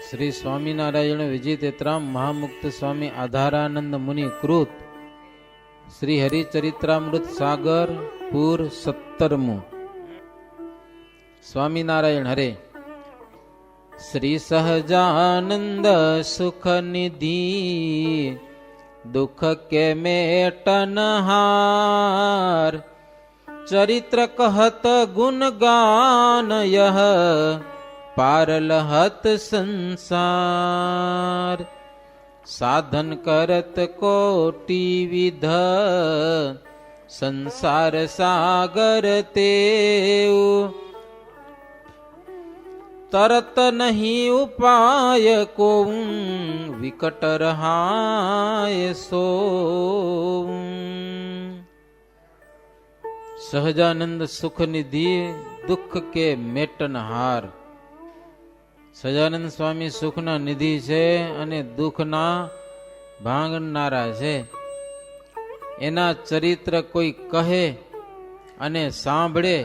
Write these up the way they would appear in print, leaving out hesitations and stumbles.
શ્રી સ્વામિનારાયણ વિજયતેત્રામ મહામુક્ત સ્વામી આધારાનંદ મુનિ કૃત શ્રી હરિચરિત્રામૃત સાગર પૂર 17મું. સ્વામિનારાયણ હરે. શ્રી સહજાનંદ સુખ નિધિ દુઃખ કે મેટનહાર ચરિત્ર કહત ગુણ ગાન યહ પારલહત સંસાર સાધન કરત કોટી વિધ સંસાર સાગર તેઉ તરત નહીં ઉપાય કો વિકટ રહાય સો. સહજાનંદ સુખ નિધિ દુઃખ કે મેટનહાર. સહજાનંદ સ્વામી સુખના નિધિ છે અને દુઃખના ભાંગનારા છે. એના ચરિત્ર કોઈ કહે અને સાંભળે.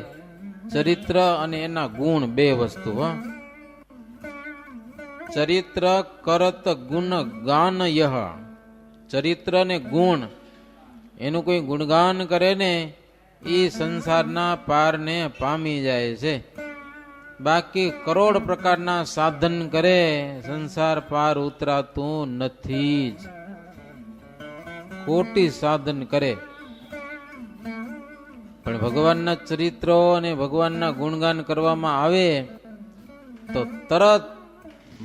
ચરિત્ર અને એના ગુણ બે વસ્તુ. ચરિત્ર કરત ગુણ ગાન યહ. ચરિત્ર ને ગુણ એનું કોઈ ગુણગાન કરે ને એ સંસારના પારને પામી જાય છે. બાકી કરોડ પ્રકારના સાધન કરે સંસાર પાર ઉતરાતું નથી જ. ખોટી સાધન કરે પણ ભગવાનના ચરિત્રો અને ભગવાનના ગુણગાન કરવામાં આવે તો તરત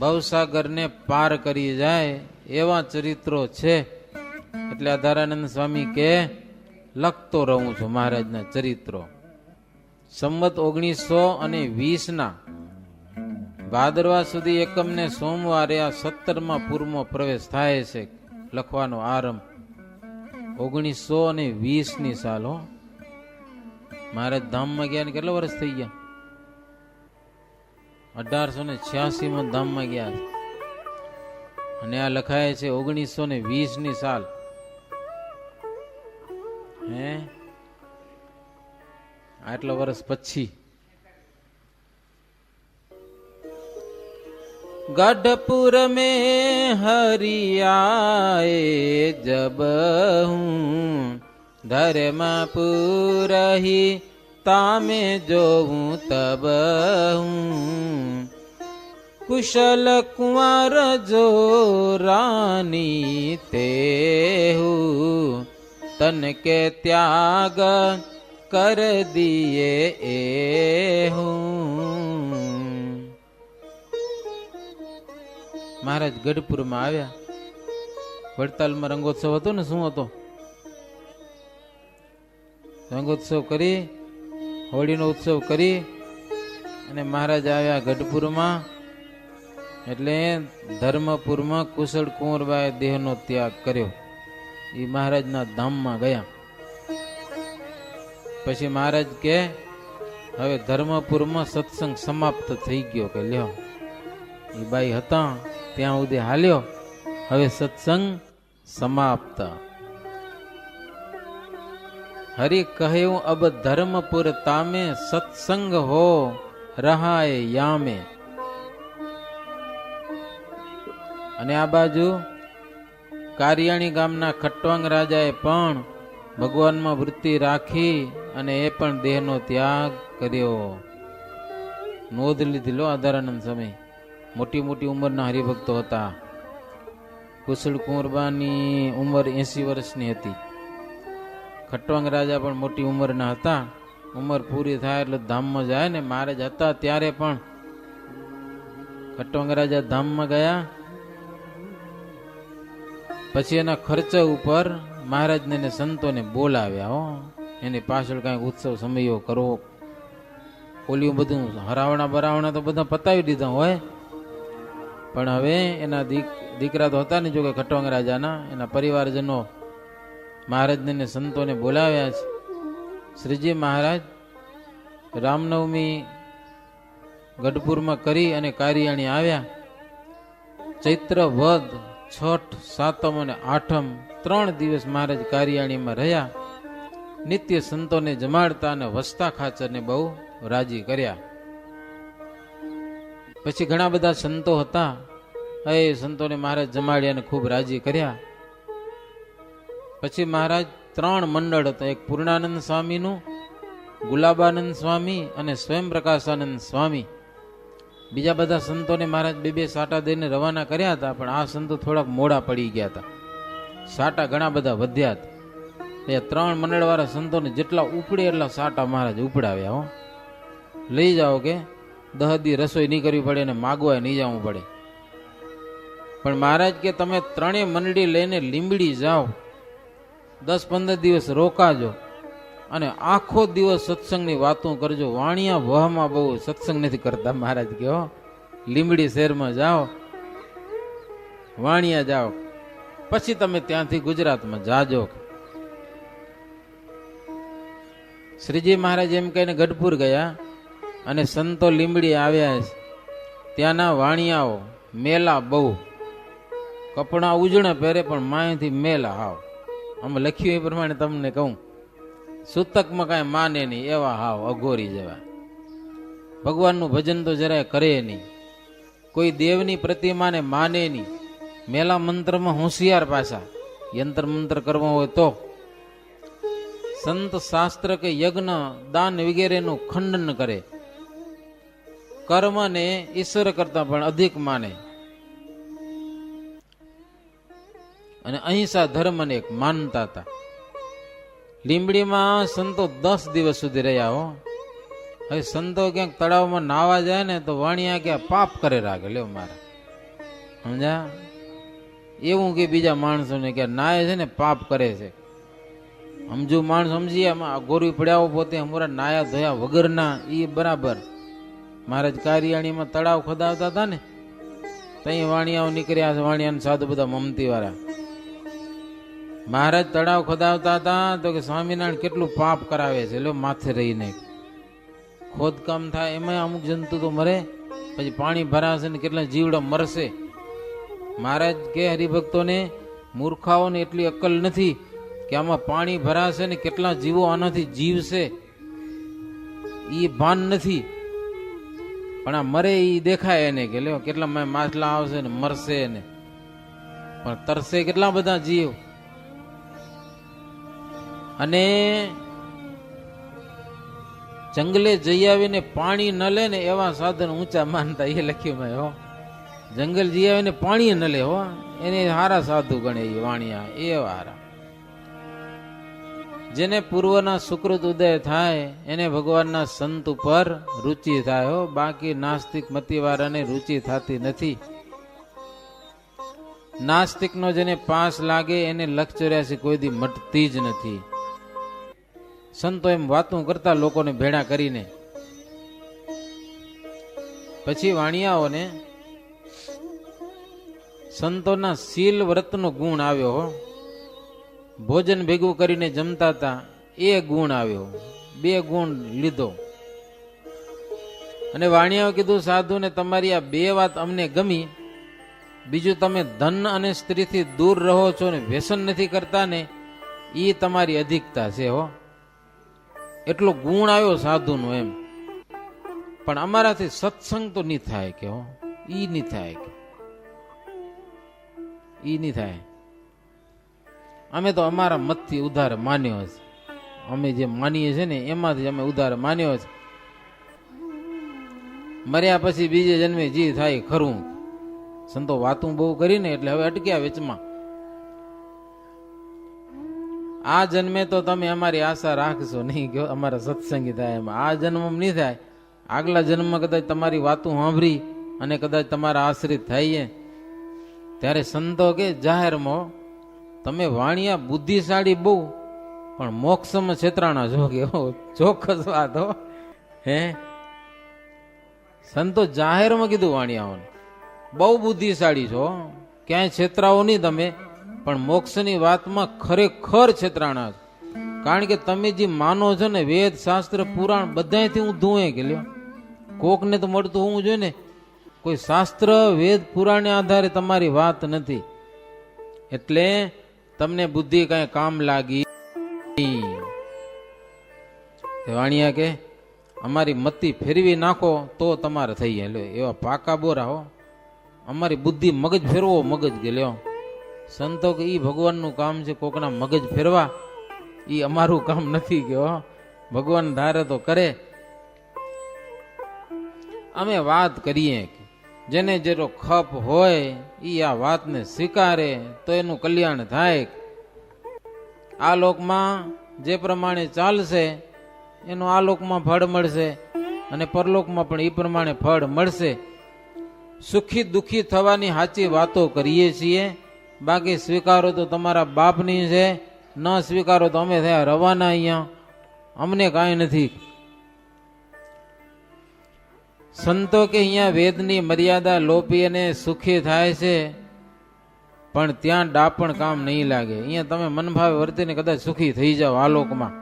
ભવસાગરને પાર કરી જાય એવા ચરિત્રો છે. એટલે આધારાનંદ સ્વામી કે લખતો રહું છું મહારાજના ચરિત્રો. સંવત 1920 ભાદરવા સુધી એકમને સોમવારે આ 17મા પૂરમાં પ્રવેશ થાય છે. લખવાનો આરંભ 1920 સાલ. મહારાજ ધામમાં ગયા ને કેટલા વર્ષ થઈ ગયા? 1886 ધામમાં ગયા છે અને આ લખાય છે 1920 સાલ. હે આટલા વર્ષ પછી. ગઢપુર મેં હરિયાએ જબ હું ધર્મપુરહી તામે જોઉં તબ હું કુશલ કુંવર જો રાની તે હું તન કે ત્યાગ કર દિયે એ હું. મહારાજ ગઢપુરમાં આવ્યા. વડતાલમાં રંગોત્સવ હતો ને. શું હતો? રંગોત્સવ કરી, હોળીનો ઉત્સવ કરી અને મહારાજ આવ્યા ગઢપુરમાં. એટલે ધર્મપુરમાં કુશળ કુંવરબાએ દેહનો ત્યાગ કર્યો. એ મહારાજના ધામમાં ગયા. પછી મહારાજ કે હવે ધર્મપુરમાં સત્સંગ સમાપ્ત થઈ ગયો. કે લ્યો એ બાઈ હતા ત્યાં સુધી હાલ્યો, હવે સત્સંગ સમાપ્ત. હરિ કહ્યું અબ ધર્મપુર તામે સત્સંગ હો રહાય યામે. અને આ બાજુ કારિયાણી ગામના ખટવાંગ રાજાએ પણ ભગવાનમાં વૃત્તિ રાખી અને એ પણ દેહનો ત્યાગ કર્યો. નોંધ લીધી લો આધારાનંદ સ્વામી. મોટી મોટી ઉંમરના હરિભક્તો હતા. કુશળ કુંવરબાની ઉંમર 80 વર્ષની હતી. ખટવાંગ રાજા પણ મોટી ઉંમરના હતા. ઉંમર પૂરી થાય એટલે ધામમાં જાય ને. મહારાજ હતા ત્યારે પણ ખટવાંગ રાજા ધામમાં ગયા. પછી એના ખર્ચ ઉપર મહારાજને ને સંતોને બોલાવ્યા. એની પાછળ કાંઈક ઉત્સવ સમયો કરવો. ઓલિયું બધું હરાવણા બરાવણા તો બધા પતાવી દીધા હોય, પણ હવે એના દીકરા તો હતા ને જો કે ખટવાંગ રાજાના, એના પરિવારજનો મહારાજને ને સંતોને બોલાવ્યા છે. શ્રીજી મહારાજ રામનવમી ગઢપુરમાં કરી અને કારિયાણી આવ્યા. ચૈત્ર વદ છઠ સાતમ અને આઠમ 3 દિવસ મહારાજ કારિયાણીમાં રહ્યા. નિત્ય સંતોને જમાડતા અને વસતા ખાચરને બહુ રાજી કર્યા. પછી ઘણા બધા સંતો હતા એ સંતોને મહારાજ જમાડ્યા અને ખૂબ રાજી કર્યા. પછી મહારાજ 3 મંડળ હતા, એક પૂર્ણાનંદ સ્વામીનું, ગુલાબાનંદ સ્વામી અને સ્વયં પ્રકાશાનંદ સ્વામી. બીજા બધા સંતોને મહારાજ 2 સાટા દઈને રવાના કર્યા હતા, પણ આ સંતો થોડાક મોડા પડી ગયા હતા. સાટા ઘણા બધા વધ્યા હતા. એ 3 મંડળવાળા સંતોને જેટલા ઉપડે એટલા સાટા મહારાજ ઉપડાવ્યા. હો, લઈ જાઓ કે 10 દી રસોઈ નહીં કરવી પડે અને માગવા નહીં જવું પડે. પણ મહારાજ કે તમે 3 મંડળી લઈને લીંબડી જાઓ, 10-15 દિવસ રોકાજો અને આખો દિવસ સત્સંગની વાતો કરજો. વાણિયા વહમાં બહુ સત્સંગ નથી કરતા મહારાજ કે. હો, લીંબડી શહેરમાં જાઓ, વાણિયા જાઓ, પછી તમે ત્યાંથી ગુજરાતમાં જાજો. શ્રીજી મહારાજ એમ કહીને ગઢપુર ગયા અને સંતો લીંબડી આવ્યા. ત્યાંના વાણિયાઓ મેલા બહુ, કપડા ઉજળે પહેરે પણ માયથી મેલા હાવ. અમે લખ્યું એ પ્રમાણે તમને કહું, સૂતકમાં કાંઈ માને નહીં એવા હાવ અઘોરી જેવા. ભગવાનનું ભજન તો જરાય કરે નહીં, કોઈ દેવની પ્રતિમાને માને નહીં. મેલા મંત્રમાં હોશિયાર પાછા, યંત્ર મંત્ર કરવા હોય તો. સંત શાસ્ત્ર કે યજ્ઞ દાન વગેરેનું ખંડન કરે. કર્મને ઈશ્વર કરતા પણ અધિક માને અને અહિંસા ધર્મને એક માનતા હતા. લીંબડીમાં સંતો 10 દિવસ સુધી રહ્યા. હો, હવે સંતો ક્યાંક તળાવમાં નાવા જાય ને તો વાણિયા ક્યાં પાપ કરે રાખે. લ્યો મારા સમજા, એવું કે બીજા માણસોને કે નાય છે ને પાપ કરે છે. સમજુ માણસ સમજીએ, ગોરવી પડ્યાઓ પોતે અમારા નાયા ધોયા વગરના એ બરાબર. મહારાજ કારિયાણીમાં તળાવ ખોદાવતા હતા ને, તઈ વાણિયાઓ નીકળ્યા છે, વાણિયા સાધુ બધા મમતી વાળા. મહારાજ તળાવ ખોદાવતા હતા તો કે સ્વામિનારાયણ કેટલું પાપ કરાવે છે. લો માથે રહીને ખોદકામ થાય એમાં અમુક જંતુ તો મરે, પછી પાણી ભરાશે ને કેટલા જીવડા મરશે. મહારાજ કે હરિભક્તોને, મૂર્ખાઓને એટલી અક્કલ નથી કે આમાં પાણી ભરાશે ને કેટલા જીવો આનાથી જીવશે, એ ભાન નથી. પણ આ મરે એ દેખાય એને કે લ્યો કેટલા માછલા આવશે ને મરશે ને, પણ તરસે કેટલા બધા જીવ. અને જંગલે જઈ આવીને પાણી ન લે ને એવા સાધન ઊંચા માનતા, એ લખ્યું મેં. હો, જંગલ જઈ આવીને પાણી ન લે, હો એને હારા સાધુ ગણે એ વાણિયા, એ હારા. જેને પૂર્વના સુકૃત ઉદય થાય એને ભગવાનના સંત ઉપર રુચિ થાય. હો, બાકી નાસ્તિક મતીવાળાને રુચિ થતી નથી. નાસ્તિકનો જેને પાસ લાગે એને 184 કોઈ દી મટતી જ નથી. સંતો એમ વાતું કરતા લોકોને ભેળા કરીને. પછી વાણિયાઓને સંતોના શીલ વ્રતનો ગુણ આવ્યો. ભોજન ભેગું કરીને જમતા હતા એ ગુણ આવ્યો, 2 ગુણ લીધો. અને વાણિયાઓ કીધું સાધુને તમારી આ 2 વાત અમને ગમી. બીજું તમે ધન અને સ્ત્રીથી દૂર રહો છો ને વ્યસન નથી કરતા ને, એ તમારી અધિકતા છે. હો, એટલો ગુણ આવ્યો સાધુનો એમ. પણ અમારાથી સત્સંગ તો નહીં થાય કે. હો, ઈ નહીં થાય કે, ઈ નહીં થાય. અમે તો અમારા મતથી ઉધાર માન્યો છે. અમે જે માનીએ છીએ ને એમાંથી અમે ઉધાર માન્યો છે. મર્યા પછી બીજે જન્મે જે થાય ખરું. સંતો વાતું બહુ કરીને એટલે હવે અટક્યા વેચમાં. આ જન્મે તો તમે અમારી આશા રાખશો નહીં કે અમારા સત્સંગી થાય એમાં. આ જન્મ નહીં થાય. આગલા જન્મમાં કદાચ તમારી વાતું સાંભળી અને કદાચ તમારા આશ્રિત થઈએ ત્યારે સંતો કે જાહેરમાં તમે વાણિયા બુદ્ધિશાળી બહુ પણ મોક્ષમાં છેતરાણા છો કે. ચોક્કસ વાત. હો, હે સંતો જાહેરમાં કીધું વાણિયાઓને બહુ બુદ્ધિશાળી છો, ક્યાંય છેતરાવો નહીં તમે, પણ મોક્ષની વાતમાં ખરેખર છેતરાણા છો. કારણ કે તમે જે માનો છો ને વેદ શાસ્ત્ર પુરાણ બધાથી હું ધુએ કે લ્યો. કોકને તો મળતું હોવું જોઈએ ને. કોઈ શાસ્ત્ર વેદ પુરાણને આધારે તમારી વાત નથી, એટલે તમને બુદ્ધિ કઈ કામ લાગી. વાણિયા કે અમારી મતી ફેરવી નાખો તો તમારે થઈ જાય. એવા પાકા બોરા. હો, અમારી બુદ્ધિ મગજ ફેરવો, મગજ કે લ્યો. સંતો કે ઈ ભગવાનનું કામ છે, કોકના મગજ ફેરવા, ઈ અમારું કામ નથી કે હો. ભગવાન ધારે તો કરે. અમે વાત કરીએ, જેને જેટલો ખપ હોય ઈ આ વાતને સ્વીકારે તો એનું કલ્યાણ થાય. આ લોકમાં જે પ્રમાણે ચાલશે એનું આ લોકમાં ફળ મળશે અને પરલોકમાં પણ એ પ્રમાણે ફળ મળશે. સુખી દુઃખી થવાની સાચી વાતો કરીએ છીએ, બાકી સ્વીકારો તો તમારા બાપની છે, ન સ્વીકારો તો અમે થયા રવાના, અહીંયા અમને કાંઈ નથી. સંતો કે અહીંયા વેદની મર્યાદા લોપી અને સુખી થાય છે, પણ ત્યાં ડાપણ કામ નહીં લાગે. અહીંયા તમે મનભાવે વર્તીને કદાચ સુખી થઈ જાઓ આલોકમાં,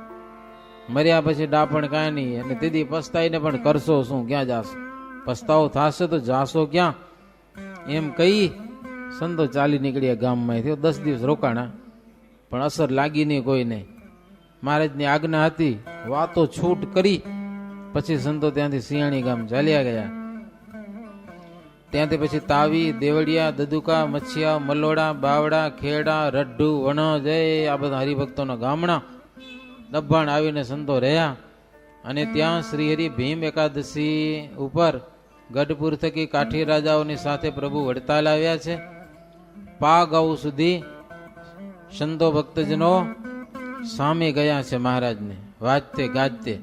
મર્યા પછી ડાપણ કાંઈ નહીં. અને તેથી પસ્તાઈને પણ કરશો શું, ક્યાં જાશો? પસ્તાવો થશે તો જાશો ક્યાં? એમ કહી સંતો ચાલી નીકળ્યા ગામમાં. થયો 10 દિવસ રોકાણા, પણ અસર લાગી નહીં કોઈને. મહારાજની આજ્ઞા હતી, વાતો છૂટ કરી પછી સંતો ત્યાંથી સિયાણી ગામ ચાલ્યા ગયા. ત્યાંથી પછી તાવી, દેવડિયા, દદુકા, મચ્છિયા, મલોડા, બાવડા, ખેડા, રઢ્ઢુ, વણજ, આ બધા હરિભક્તોના ગામડા દબ્બાણ આવીને સંતો રહ્યા. અને ત્યાં શ્રીહરિ ભીમ એકાદશી ઉપર ગઢપુર થકી કાઠી રાજાઓની સાથે પ્રભુ વડતાલ આવ્યા છે. પાગાઉ સુધી સંતો ભક્તજનો સામે ગયા છે મહારાજને વાજતે ગાજતે.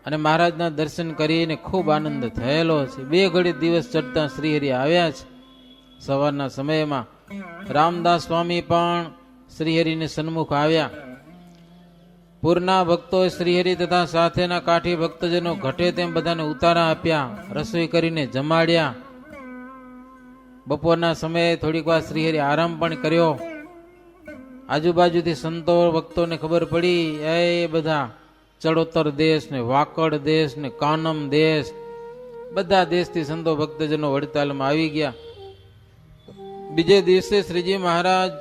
અને મહારાજના દર્શન કરીને ખૂબ આનંદ થયેલો છે. 2 ઘડી દિવસ ચડતા શ્રીહરિ આવ્યા છે. સવારના સમયમાં રામદાસ સ્વામી પણ શ્રીહરિને સન્મુખ આવ્યા. પૂરના ભક્તોએ શ્રીહરિ તથા સાથેના કાઠી ભક્તજનો ઘટે તેમ બધાને ઉતારા આપ્યા, રસોઈ કરીને જમાડ્યા. બપોરના સમયે થોડીક વાર શ્રીહરિ આરામ પણ કર્યો. આજુબાજુથી સંતો ભક્તોને ખબર પડી, એ બધા ચડોતર દેશ ને વાકડ દેશ ને કાનમ દેશ, બધા દેશથી સંતો ભક્તજનો વડતાલમાં આવી ગયા. બીજે દિવસે શ્રીજી મહારાજ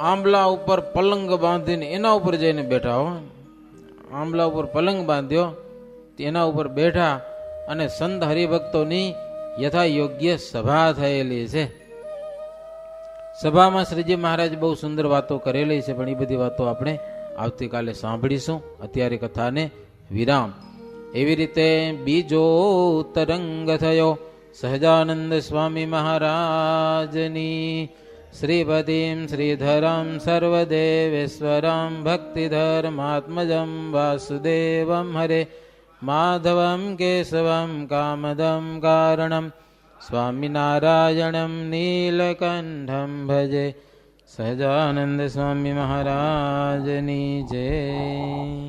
આંબલા ઉપર પલંગ બાંધીને એના ઉપર જઈને બેઠા હો. આંબલા ઉપર પલંગ બાંધ્યો, એના ઉપર બેઠા અને સંત હરિભક્તોની યથા યોગ્ય સભા થયેલી છે. સભામાં શ્રીજી મહારાજ બહુ સુંદર વાતો કરેલી છે, પણ એ બધી વાતો આપણે આવતીકાલે સાંભળીશું. અત્યારે કથાને વિરામ. એવી રીતે બીજો તરંગ થયો સહજાનંદ સ્વામી મહારાજની. શ્રીપતિમ શ્રીધરમ સર્વદેવેશ્વરમ ભક્તિધર્માત્મજમ વાસુદેવમ હરે માધવમ કેશવમ કામદમ કારણમ સ્વામિનારાયણમ નીલકંઠમ ભજે. સહજાનંદ સ્વામી મહારાજની જય.